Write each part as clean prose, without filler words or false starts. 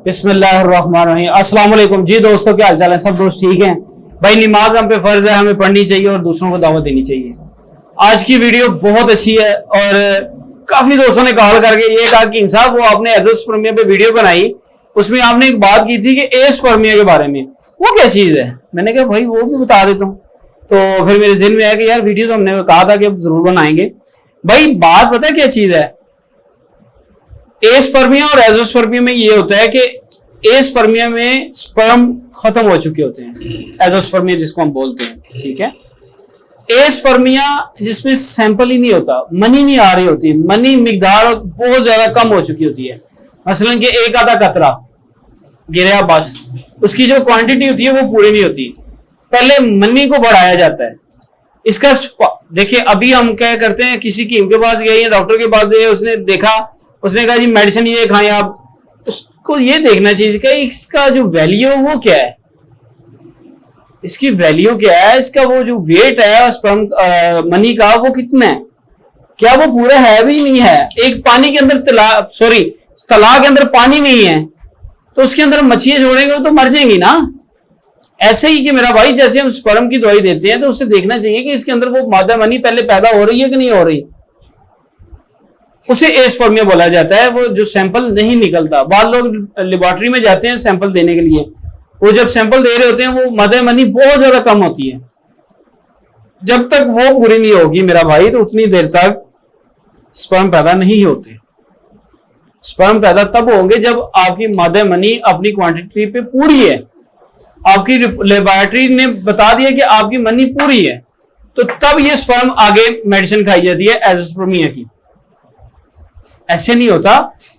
बिस्मिल्लाहिर्रहमानिर्रहीम। अस्सलाम वालेकुम जी दोस्तों, क्या हाल चाल है? सब दोस्त ठीक हैं भाई? नमाज हम पे फर्ज है, हमें पढ़नी चाहिए और दूसरों को दावत देनी चाहिए। आज की वीडियो बहुत अच्छी है और काफी दोस्तों ने कॉल करके ये कहा कि इंसाफ वो आपने एजोस्पर्मिया पे वीडियो बनाई, उसमें आपने एक बात की थी कि एस्पर्मिया के बारे में, वो क्या चीज है? मैंने कहा भाई वो भी बता देता हूँ। तो फिर मेरे जहन में आया कि यार वीडियो तो हमने कहा था कि अब जरूर बनाएंगे। भाई बात पता है क्या चीज है? एस्पर्मिया और एजोस्पर्मिया में ये होता है कि एस्पर्मिया में स्पर्म खत्म हो चुके होते हैं, एजोस्पर्मिया जिसको हम बोलते हैं, ठीक है। एस्पर्मिया जिसमें सैंपल ही नहीं होता, मनी नहीं आ रही होती, मनी मिकदार बहुत ज्यादा कम हो चुकी होती है, मसलन कि एक आधा कतरा गिरा बस, उसकी जो क्वांटिटी होती है वो पूरी नहीं होती। पहले मनी को बढ़ाया जाता है। इसका देखिए, अभी हम क्या करते हैं, किसी कीम के पास गए या डॉक्टर के पास गए, उसने देखा, उसने कहा जी मेडिसिन ये खाएं आप, उसको ये देखना चाहिए कि इसका जो वैल्यू वो क्या है, इसकी वैल्यू क्या है, इसका वो जो वेट है स्पर्म मनी का वो कितना है, क्या वो पूरा है भी नहीं है। एक पानी के अंदर तालाब के अंदर पानी नहीं है तो उसके अंदर मछलियां छोड़ेंगे तो मर जाएंगी ना। ऐसे ही कि मेरा भाई, जैसे हम स्पर्म की दवाई देते हैं तो उसे देखना चाहिए कि इसके अंदर वो मादा मनी पहले पैदा हो रही है कि नहीं हो रही, उसे एस्पर्मिया बोला जाता है। वो जो सैंपल नहीं निकलता, बाद लोग लेबोरेटरी में जाते हैं सैंपल देने के लिए, वो जब सैंपल दे रहे होते हैं वो मादा मनी बहुत ज्यादा कम होती है। जब तक वो पूरी नहीं होगी मेरा भाई तो उतनी देर तक स्पर्म पैदा नहीं होते। स्पर्म पैदा तब होंगे जब आपकी मादा मनी अपनी क्वांटिटी पे पूरी है, आपकी लेबोरेटरी ने बता दिया कि आपकी मनी पूरी है, तो तब ये स्पर्म आगे मेडिसिन खाई जाती है एजोस्पर्मिया की। ऐसे नहीं होता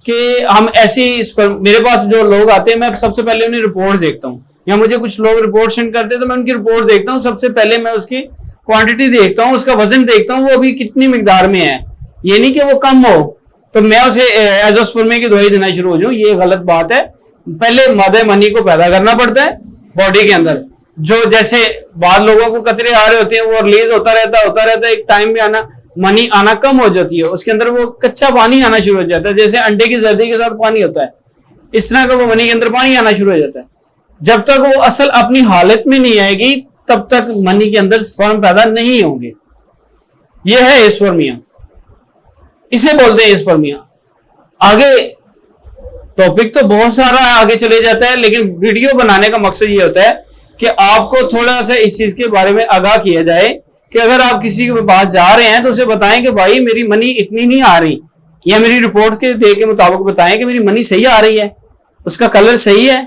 कि हम ऐसे मेरे पास जो लोग आते हैं मैं सबसे पहले उन्हें रिपोर्ट देखता हूँ, या मुझे कुछ लोग रिपोर्ट सेंड करते हैं तो मैं उनकी रिपोर्ट देखता हूँ। सबसे पहले मैं उसकी क्वांटिटी देखता हूँ, उसका वजन देखता हूँ, वो अभी कितनी मिकदार में है। ये नहीं कि वो कम हो तो मैं उसे एजोस्पर्मिया की दवाई देना शुरू हो जाऊं, ये गलत बात है। पहले मादा मनी को पैदा करना पड़ता है बॉडी के अंदर। जो जैसे बाद लोगों को कतरे आ रहे होते हैं वो रिलीज होता रहता है, एक टाइम में आना मनी आना कम हो जाती है, उसके अंदर वो कच्चा पानी आना शुरू हो जाता है, जैसे अंडे की जर्दी के साथ पानी होता है, इस तरह का वो मनी के अंदर पानी आना शुरू हो जाता है। जब तक वो असल अपनी हालत में नहीं आएगी तब तक मनी के अंदर स्पर्म पैदा नहीं होंगे। ये है एस्पर्मिया, इसे बोलते हैं एस्पर्मिया। आगे टॉपिक तो बहुत सारा आगे चले जाता है, लेकिन वीडियो बनाने का मकसद ये होता है कि आपको थोड़ा सा इस चीज के बारे में आगाह किया जाए कि अगर आप किसी के पास जा रहे हैं तो उसे बताएं कि भाई मेरी मनी इतनी नहीं आ रही, या मेरी रिपोर्ट के दे के मुताबिक बताएं कि मेरी मनी सही आ रही है, उसका कलर सही है,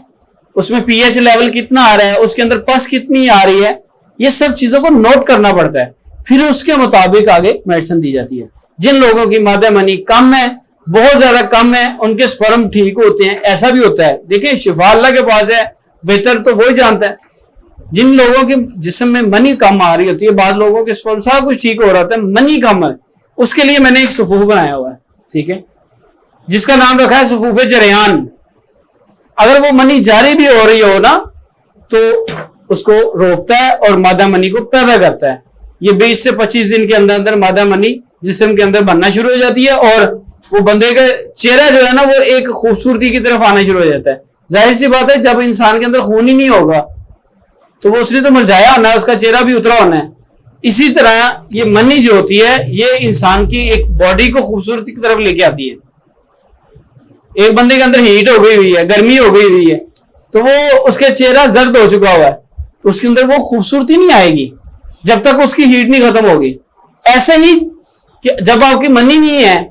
उसमें पीएच लेवल कितना आ रहा है, उसके अंदर पस कितनी आ रही है। ये सब चीजों को नोट करना पड़ता है, फिर उसके मुताबिक आगे मेडिसिन दी जाती है। जिन लोगों की मादा मनी कम है, बहुत ज्यादा कम है, उनके स्पर्म ठीक होते हैं। ऐसा भी होता है, देखिए शिफा अल्लाह के पास है, बेहतर तो वही जानता है। जिन लोगों के जिस्म में मनी कम आ रही होती है, बाद लोगों के स्पर्म सारा कुछ ठीक हो रहा होता है, मनी कम है, उसके लिए मैंने एक सफूफ बनाया हुआ है, ठीक है, जिसका नाम रखा है सफूफ जरियान। अगर वो मनी जारी भी हो रही हो ना तो उसको रोकता है और मादा मनी को पैदा करता है। ये 20 से 25 दिन के अंदर अंदर मादा मनी जिस्म के अंदर बनना शुरू हो जाती है और वो बंदे का चेहरा जो है ना वो एक खूबसूरती की तरफ आना शुरू हो जाता है। जाहिर सी बात है, जब इंसान के अंदर खून ही नहीं होगा तो वो उसने तो मरझाया होना है, उसका चेहरा भी उतरा होना है। इसी तरह ये मनी जो होती है ये इंसान की एक बॉडी को खूबसूरती की तरफ लेके आती है। एक बंदे के अंदर हीट हो गई हुई है, गर्मी हो गई हुई है, तो वो उसका चेहरा जर्द हो चुका हुआ है, तो उसके अंदर वो खूबसूरती नहीं आएगी जब तक उसकी हीट नहीं खत्म होगी। ऐसे ही कि जब आपकी मनी नहीं है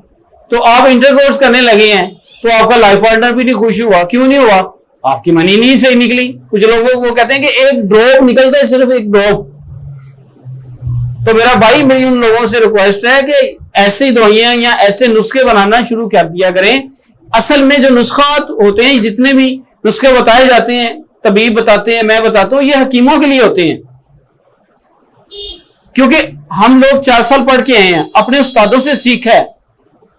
तो आप इंटरकोर्स करने लगे हैं तो आपका लाइफ पार्टनर भी नहीं खुश हुआ। क्यों नहीं हुआ? आपकी मनी नहीं सही निकली। कुछ लोगों को कहते हैं कि एक ड्रॉप निकलता है, सिर्फ एक ड्रॉप। तो मेरा भाई, मेरी उन लोगों से रिक्वेस्ट है कि ऐसी दवाइयां या ऐसे नुस्खे बनाना शुरू कर दिया करें। असल में जो नुस्खात होते हैं, जितने भी नुस्खे बताए जाते हैं, तबीब बताते हैं, मैं बताता हूं, ये हकीमों के लिए होते हैं। क्योंकि हम लोग 4 साल पढ़ के आए हैं, अपने उस्तादों से सीखा है,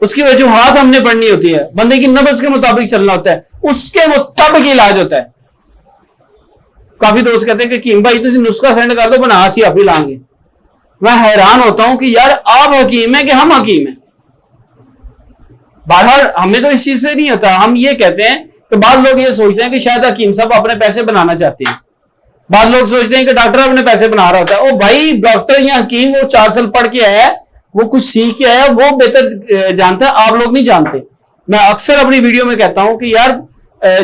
उसकी वजूहात हमने पढ़नी होती है, बंदे की नब्ज के मुताबिक चलना होता है, उसके मुताबिक इलाज होता है। काफी दोस्त कहते हैं कि कीम भाई तुम नुस्खा सेंड कर दो, बना सी आप ही लाएंगे। मैं हैरान होता हूं कि यार आप हकीम है कि हम हकीम है। बाहर हमें तो इस चीज पे नहीं होता। हम ये कहते हैं कि बाद लोग ये सोचते हैं कि शायद हकीम साहब अपने पैसे बनाना चाहते हैं, बाद लोग सोचते हैं कि डॉक्टर अपने पैसे बना रहा होता है। ओ भाई, डॉक्टर या हकीम वो 4 साल पढ़ के आया है, वो कुछ सीख के आया, वो बेहतर जानता है, आप लोग नहीं जानते। मैं अक्सर अपनी वीडियो में कहता हूं कि यार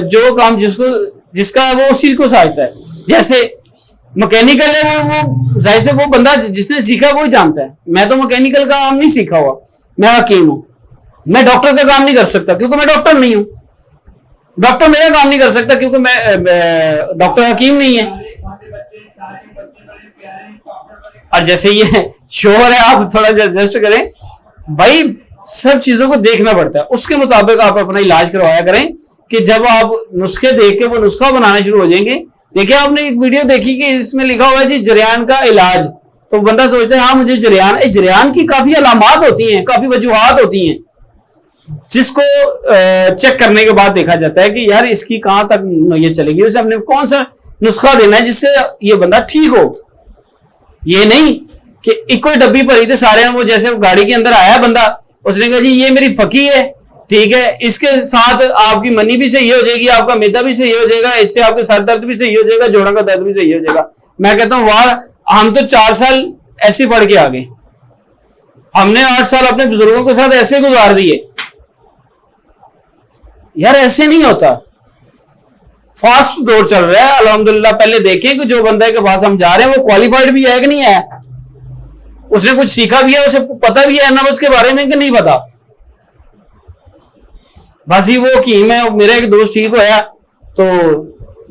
जो काम जिसका है वो उसी को समझता है। जैसे मैकेनिकल है, वो जाहिर से वो बंदा जिसने सीखा वो ही जानता है। मैं तो मैकेनिकल का काम नहीं सीखा हुआ, मैं हकीम हूं। मैं डॉक्टर का काम नहीं कर सकता क्योंकि मैं डॉक्टर नहीं हूं। डॉक्टर मेरा काम नहीं कर सकता क्योंकि मैं डॉक्टर हकीम नहीं है। और जैसे ये शोर है, आप थोड़ा सा एडजस्ट करें भाई। सब चीजों को देखना पड़ता है, उसके मुताबिक आप अपना इलाज करवाया करें कि जब आप नुस्खे देख के वो नुस्खा बनाना शुरू हो जाएंगे। देखिए, आपने एक वीडियो देखी कि इसमें लिखा हुआ है जी जरियान का इलाज, तो बंदा सोचता है हाँ मुझे जरियान की काफी अलामात होती हैं, काफी वजूहात होती हैं, जिसको चेक करने के बाद देखा जाता है कि यार इसकी कहां तक ये चलेगी, उसे हमने कौन सा नुस्खा देना है जिससे ये बंदा ठीक हो। ये नहीं कि एक ही डब्बी भरी थे सारे, वो जैसे गाड़ी के अंदर आया बंदा, उसने कहा जी ये मेरी फकी है, ठीक है, इसके साथ आपकी मनी भी सही हो जाएगी, आपका मैदा भी सही हो जाएगा, इससे आपके सर दर्द भी सही हो जाएगा, जोड़ों का दर्द भी सही हो जाएगा। मैं कहता हूं वाह, हम तो 4 साल ऐसे पढ़ के आ गए, हमने 8 साल अपने बुजुर्गों के साथ ऐसे गुजार दिए। यार ऐसे नहीं होता, फास्ट दौर चल रहा है अल्हम्दुलिल्लाह। पहले देखें कि जो बंदे के पास हम जा रहे हैं वो क्वालिफाइड भी है कि नहीं है, उसने कुछ सीखा भी है, उसे पता भी है नब्ज के बारे में कि नहीं पता। बस ही वो हकीम है, मेरा एक दोस्त ठीक होया तो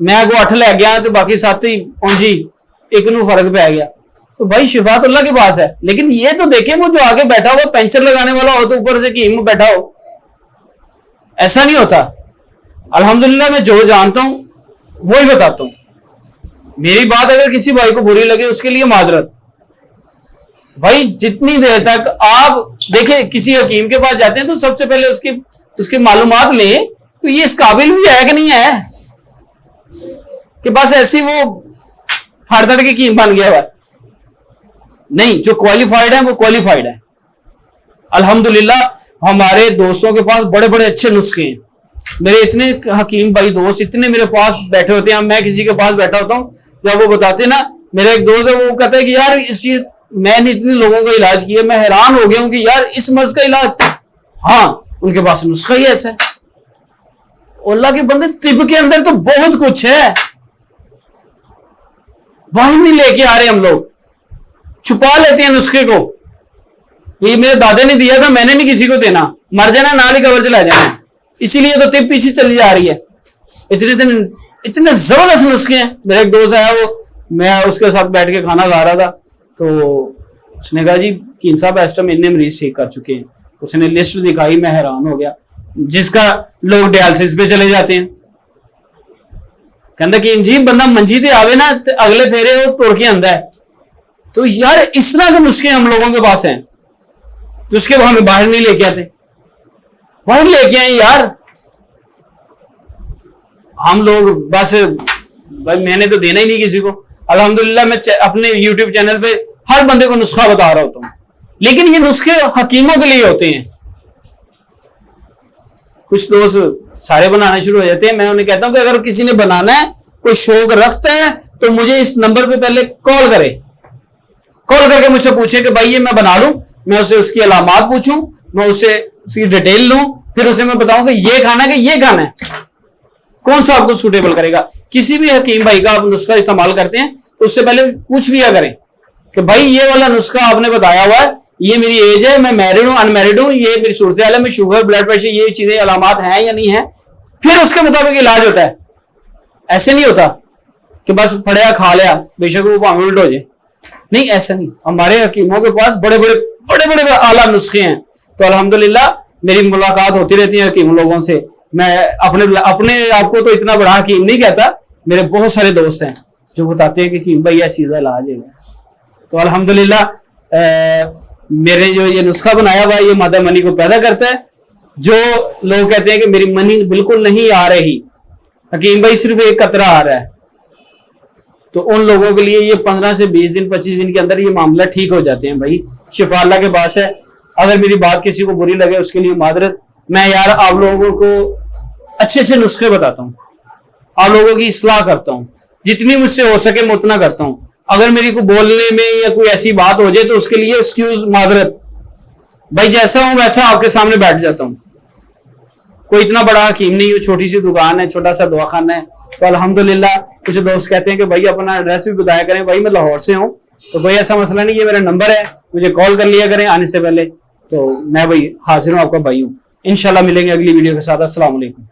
मैं को 8 ले गया तो बाकी 7 ही पहुंची, एक नू फर्क पै गया। तो भाई शिफा तो अल्लाह के पास है, लेकिन ये तो देखें वो जो आगे बैठा हुआ पंचर लगाने वाला हो तो ऊपर से हकीम बैठा हो, ऐसा नहीं होता। अल्हम्दुलिल्लाह मैं जो जानता हूं वो ही बताता हूं। मेरी बात अगर किसी भाई को बुरी लगे उसके लिए माजरत। भाई जितनी देर तक आप देखें किसी हकीम के पास जाते हैं तो सबसे पहले उसकी मालूमात लें तो ये इस काबिल भी है कि नहीं है कि बस ऐसी वो फड़दड़ की हकीम बन गया हुआ। नहीं, जो क्वालिफाइड है वो क्वालिफाइड है। अल्हम्दुलिल्लाह हमारे दोस्तों के पास बड़े बड़े अच्छे नुस्खे हैं। मेरे इतने हकीम भाई दोस्त इतने मेरे पास बैठे होते हैं, मैं किसी के पास बैठा होता हूँ, जब वो बताते ना, मेरा एक दोस्त है वो कहता है कि यार मैंने इतने लोगों का इलाज किया, मैं हैरान हो गया हूं कि यार इस मर्ज का इलाज, हाँ उनके पास नुस्खा ही ऐसा है। अल्लाह के बंदे, तिब के अंदर तो बहुत कुछ है, वही नहीं लेके आ रहे हम लोग, छुपा लेते हैं नुस्खे को। ये मेरे दादा ने दिया था, मैंने नहीं किसी को देना, मर जाना नाल ही कबर चला जाना, इसीलिए तो तिब पीछे चली जा रही है। इतने जबरदस्त नुस्खे हैं। मेरा एक दोस्त आया, वो मैं उसके साथ बैठ के खाना खा रहा था तो उसने कहा जी कीन साहब इस टाइम इतने मरीज ठीक कर चुके हैं। उसने लिस्ट दिखाई, मैं हैरान हो गया, जिसका लोग डायलिसिस पे चले जाते हैं। कहता कि जी बंदा मंजी ते आवे ना अगले फेरे वो तुर के आंदा है। तो यार इस तरह के नुस्खे हम लोगों के पास हैं तो उसके बाद हमें बाहर नहीं लेके आते, बाहर लेके आए यार। हम लोग बस भाई मैंने तो देना ही नहीं किसी को। अल्हम्दुलिल्लाह मैं अपने YouTube चैनल पे हर बंदे को नुस्खा बता रहा होता हूं, लेकिन ये नुस्खे हकीमों के लिए होते हैं। कुछ दोस्त सारे बनाना शुरू हो जाते हैं। मैं उन्हें कहता हूं कि अगर किसी ने बनाना है, कोई शौक रखता है, तो मुझे इस नंबर पे पहले कॉल करे, कॉल करके मुझसे पूछे कि भाई ये मैं बना लूं, मैं उसे उसकी अलामात पूछूं, मैं उससे उसकी डिटेल लूं, फिर उसे मैं बताऊं कि ये खाना है कि ये खाना है, कौन सा आपको सूटेबल करेगा। किसी भी हकीम भाई का आप नुस्खा इस्तेमाल करते हैं तो उससे पहले पूछ लिया करें कि भाई ये वाला नुस्खा आपने बताया हुआ है, ये मेरी एज है, मैं मैरिड हूं अनमैरिड हूं, ये मेरी सूरत हाल है, मैं शुगर ब्लड प्रेशर ये चीजें अलामात हैं या नहीं है, फिर उसके मुताबिक इलाज होता है। ऐसे नहीं होता कि बस पढ़िया खा लिया बेशक वो भाਵੇਂ उल्ट हो जाए, नहीं ऐसा नहीं। हमारे हकीमों के पास बड़े बड़े आला नुस्खे हैं। तो अल्हम्दुलिल्लाह मेरी मुलाकात होती रहती है हकीम लोगों से। मैं अपने आपको तो इतना बड़ा हकीम नहीं कहता, मेरे बहुत सारे दोस्त हैं जो बताते हैं कि भाई यह सीधा इलाज है। तो अल्हम्दुलिल्लाह मेरे जो ये नुस्खा बनाया हुआ है ये मादा मनी को पैदा करता है। जो लोग कहते हैं कि मेरी मनी बिल्कुल नहीं आ रही, हकीम भाई सिर्फ एक कतरा आ रहा है, तो उन लोगों के लिए ये 15 से 20 दिन 25 दिन के अंदर ये मामला ठीक हो जाते हैं। भाई शिफा अल्लाह के पास है। अगर मेरी बात किसी को बुरी लगे उसके लिए मादरत। मैं यार आप लोगों को अच्छे अच्छे नुस्खे बताता हूँ, आप लोगों की इस्लाह करता हूँ, जितनी मुझसे हो सके मैं उतना करता हूँ। अगर मेरी को बोलने में या कोई ऐसी बात हो जाए तो उसके लिए एक्सक्यूज, माजरत, भाई जैसा हूं वैसा आपके सामने बैठ जाता हूँ। कोई इतना बड़ा हकीम नहीं हूँ, छोटी सी दुकान है, छोटा सा दवाखाना है, तो अल्हम्दुलिल्लाह। कुछ दोस्त कहते हैं कि भाई अपना एड्रेस भी बताया करें, भाई मैं लाहौर से हूँ, तो कोई ऐसा मसला नहीं, ये मेरा नंबर है, मुझे कॉल कर लिया करें आने से पहले, तो मैं भाई हाजिर हूँ, आपका भाई हूँ। इंशाल्लाह मिलेंगे अगली वीडियो के साथ। अस्सलाम वालेकुम।